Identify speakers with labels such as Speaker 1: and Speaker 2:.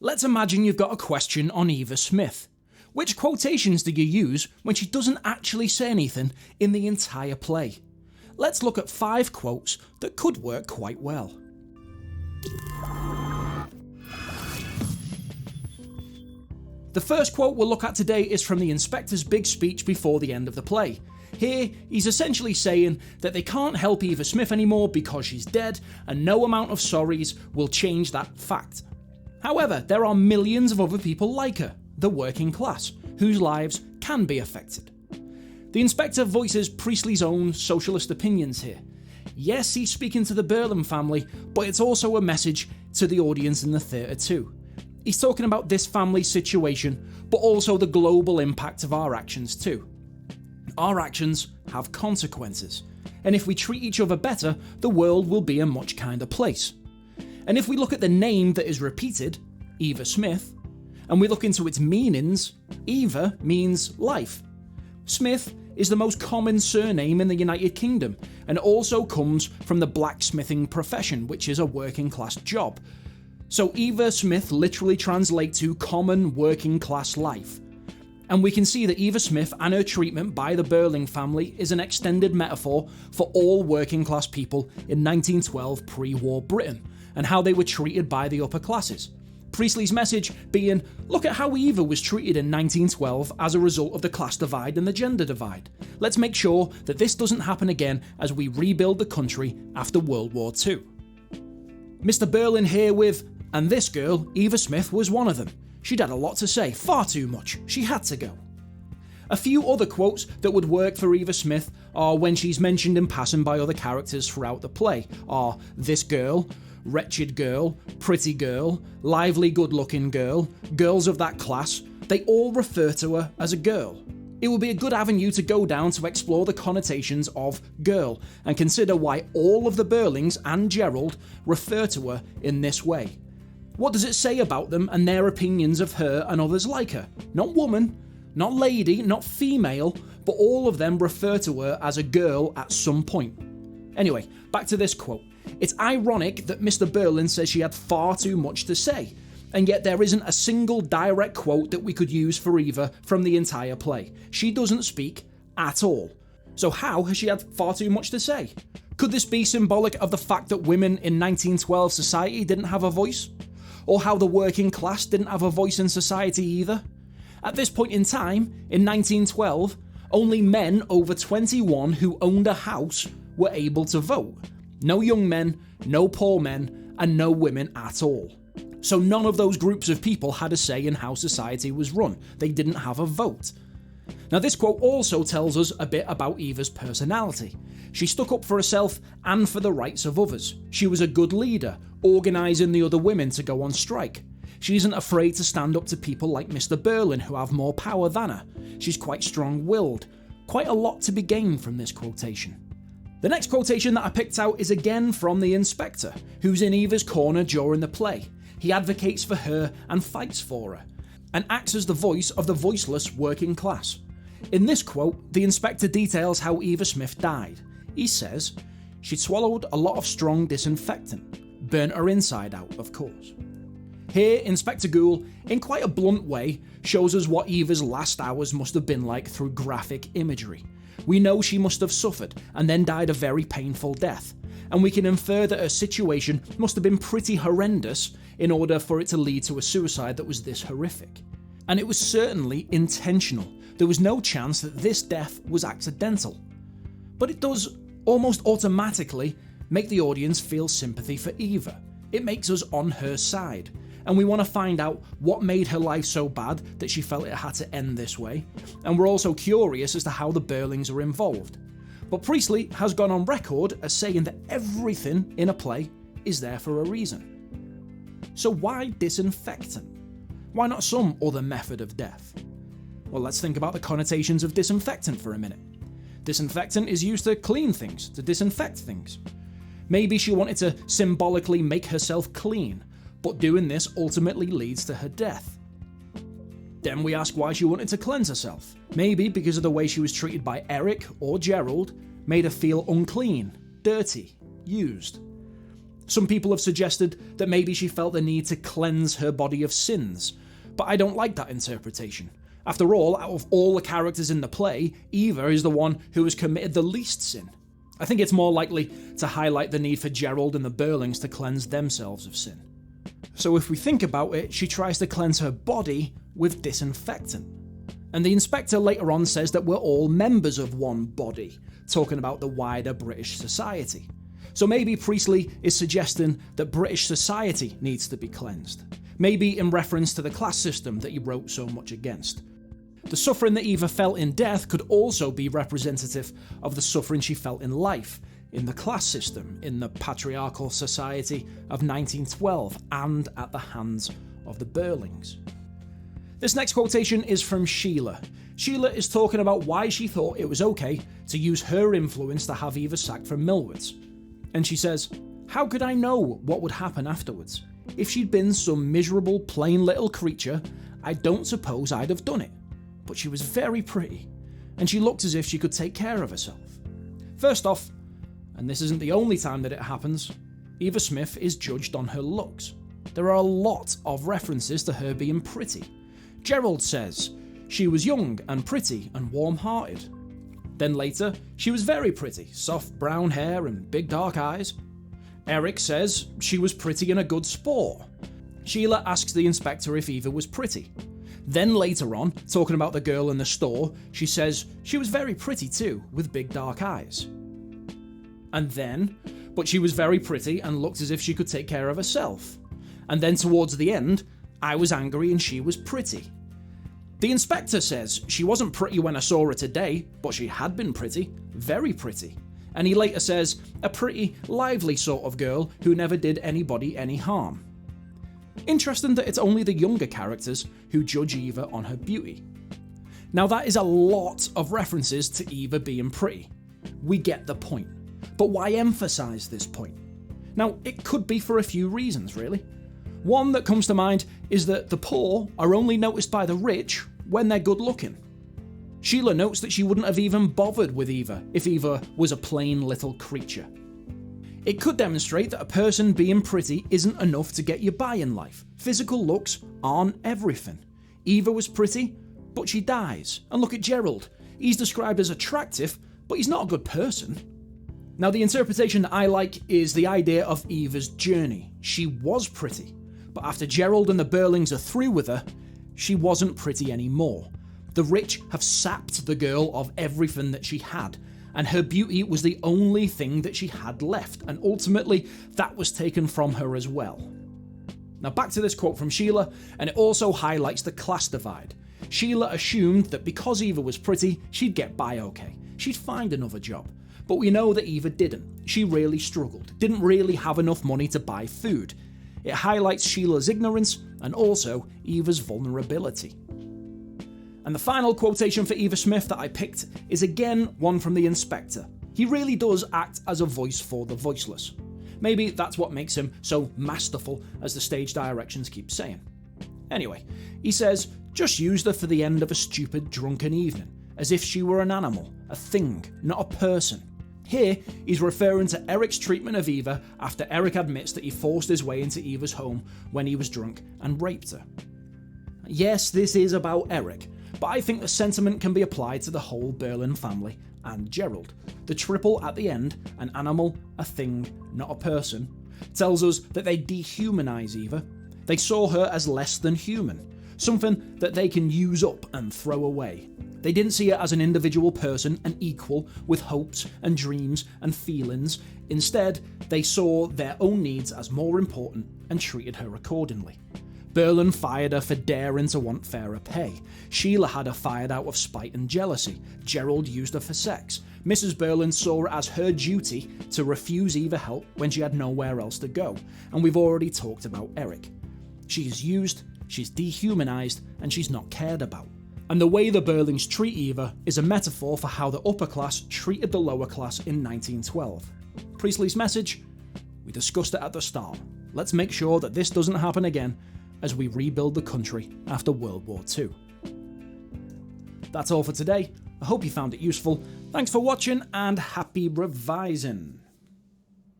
Speaker 1: Let's imagine you've got a question on Eva Smith. Which quotations do you use when she doesn't actually say anything in the entire play? Let's look at 5 quotes that could work quite well. The first quote we'll look at today is from the inspector's big speech before the end of the play. Here, he's essentially saying that they can't help Eva Smith anymore because she's dead, and no amount of sorries will change that fact. However, there are millions of other people like her, the working class, whose lives can be affected. The inspector voices Priestley's own socialist opinions here. Yes, he's speaking to the Berlin family, but it's also a message to the audience in the theatre too. He's talking about this family's situation, but also the global impact of our actions too. Our actions have consequences, and if we treat each other better, the world will be a much kinder place. And if we look at the name that is repeated, Eva Smith, and we look into its meanings, Eva means life. Smith is the most common surname in the United Kingdom, and also comes from the blacksmithing profession, which is a working class job. So Eva Smith literally translates to common working class life. And we can see that Eva Smith and her treatment by the Berling family is an extended metaphor for all working class people in 1912 pre-war Britain, and how they were treated by the upper classes. Priestley's message being, look at how Eva was treated in 1912 as a result of the class divide and the gender divide. Let's make sure that this doesn't happen again as we rebuild the country after World War II. Mr. Berlin here with, and this girl, Eva Smith, was one of them. She'd had a lot to say, far too much. She had to go. A few other quotes that would work for Eva Smith are when she's mentioned in passing by other characters throughout the play are this girl, wretched girl, pretty girl, lively good-looking girl, girls of that class. They all refer to her as a girl. It would be a good avenue to go down to explore the connotations of girl and consider why all of the Berlings and Gerald refer to her in this way. What does it say about them and their opinions of her and others like her? Not woman, not lady, not female, but all of them refer to her as a girl at some point. Anyway, back to this quote. It's ironic that Mr. Berlin says she had far too much to say, and yet there isn't a single direct quote that we could use for Eva from the entire play. She doesn't speak at all. So how has she had far too much to say? Could this be symbolic of the fact that women in 1912 society didn't have a voice? Or how the working class didn't have a voice in society either? At this point in time, in 1912, only men over 21 who owned a house were able to vote. No young men, no poor men, and no women at all. So none of those groups of people had a say in how society was run. They didn't have a vote. Now this quote also tells us a bit about Eva's personality. She stuck up for herself and for the rights of others. She was a good leader, organising the other women to go on strike. She isn't afraid to stand up to people like Mr. Berlin who have more power than her. She's quite strong-willed. Quite a lot to be gained from this quotation. The next quotation that I picked out is again from the inspector, who's in Eva's corner during the play. He advocates for her and fights for her, and acts as the voice of the voiceless working class. In this quote, the inspector details how Eva Smith died. He says, she'd swallowed a lot of strong disinfectant, burnt her inside out, of course. Here, Inspector Gould, in quite a blunt way, shows us what Eva's last hours must have been like through graphic imagery. We know she must have suffered and then died a very painful death, and we can infer that her situation must have been pretty horrendous in order for it to lead to a suicide that was this horrific. And it was certainly intentional. There was no chance that this death was accidental. But it does almost automatically make the audience feel sympathy for Eva. It makes us on her side. And we want to find out what made her life so bad that she felt it had to end this way. And we're also curious as to how the Berlings are involved. But Priestley has gone on record as saying that everything in a play is there for a reason. So why disinfectant? Why not some other method of death? Well, let's think about the connotations of disinfectant for a minute. Disinfectant is used to clean things, to disinfect things. Maybe she wanted to symbolically make herself clean, but doing this ultimately leads to her death. Then we ask why she wanted to cleanse herself. Maybe because of the way she was treated by Eric or Gerald made her feel unclean, dirty, used. Some people have suggested that maybe she felt the need to cleanse her body of sins, but I don't like that interpretation. After all, out of all the characters in the play, Eva is the one who has committed the least sin. I think it's more likely to highlight the need for Gerald and the Burlings to cleanse themselves of sin. So if we think about it, she tries to cleanse her body with disinfectant. And the inspector later on says that we're all members of one body, talking about the wider British society. So maybe Priestley is suggesting that British society needs to be cleansed. Maybe in reference to the class system that he wrote so much against. The suffering that Eva felt in death could also be representative of the suffering she felt in life, in the class system, in the patriarchal society of 1912, and at the hands of the Burlings. This next quotation is from Sheila. Sheila is talking about why she thought it was okay to use her influence to have Eva sacked from Millwards. And she says, "How could I know what would happen afterwards? If she'd been some miserable, plain little creature, I don't suppose I'd have done it. But she was very pretty, and she looked as if she could take care of herself." First off, and this isn't the only time that it happens, Eva Smith is judged on her looks. There are a lot of references to her being pretty. Gerald says she was young and pretty and warm-hearted. Then later, she was very pretty, soft brown hair and big dark eyes. Eric says she was pretty and a good sport. Sheila asks the inspector if Eva was pretty. Then later on, talking about the girl in the store, she says she was very pretty too, with big dark eyes. And then, but she was very pretty and looked as if she could take care of herself. And then towards the end, I was angry and she was pretty. The inspector says she wasn't pretty when I saw her today, but she had been pretty, very pretty. And he later says, a pretty, lively sort of girl who never did anybody any harm. Interesting that it's only the younger characters who judge Eva on her beauty. Now that is a lot of references to Eva being pretty. We get the point. But why emphasise this point? Now, it could be for a few reasons, really. One that comes to mind is that the poor are only noticed by the rich when they're good looking. Sheila notes that she wouldn't have even bothered with Eva if Eva was a plain little creature. It could demonstrate that a person being pretty isn't enough to get you by in life. Physical looks aren't everything. Eva was pretty, but she dies. And look at Gerald. He's described as attractive, but he's not a good person. Now, the interpretation that I like is the idea of Eva's journey. She was pretty, but after Gerald and the Burlings are through with her, she wasn't pretty anymore. The rich have sapped the girl of everything that she had, and her beauty was the only thing that she had left, and ultimately that was taken from her as well. Now back to this quote from Sheila, and it also highlights the class divide. Sheila assumed that because Eva was pretty, she'd get by okay. She'd find another job. But we know that Eva didn't. She really struggled, didn't really have enough money to buy food. It highlights Sheila's ignorance and also Eva's vulnerability. And the final quotation for Eva Smith that I picked is again one from the inspector. He really does act as a voice for the voiceless. Maybe that's what makes him so masterful, as the stage directions keep saying. Anyway, he says, just used her for the end of a stupid drunken evening, as if she were an animal, a thing, not a person. Here, he's referring to Eric's treatment of Eva after Eric admits that he forced his way into Eva's home when he was drunk and raped her. Yes, this is about Eric, but I think the sentiment can be applied to the whole Burling family and Gerald. The triple at the end, an animal, a thing, not a person, tells us that they dehumanise Eva. They saw her as less than human, something that they can use up and throw away. They didn't see her as an individual person, an equal with hopes and dreams and feelings. Instead, they saw their own needs as more important and treated her accordingly. Burling fired her for daring to want fairer pay. Sheila had her fired out of spite and jealousy. Gerald used her for sex. Mrs. Burling saw it as her duty to refuse Eva help when she had nowhere else to go. And we've already talked about Eric. She's used, she's dehumanised, and she's not cared about. And the way the Burlings treat Eva is a metaphor for how the upper class treated the lower class in 1912. Priestley's message? We discussed it at the start. Let's make sure that this doesn't happen again as we rebuild the country after World War II. That's all for today. I hope you found it useful. Thanks for watching and happy revising.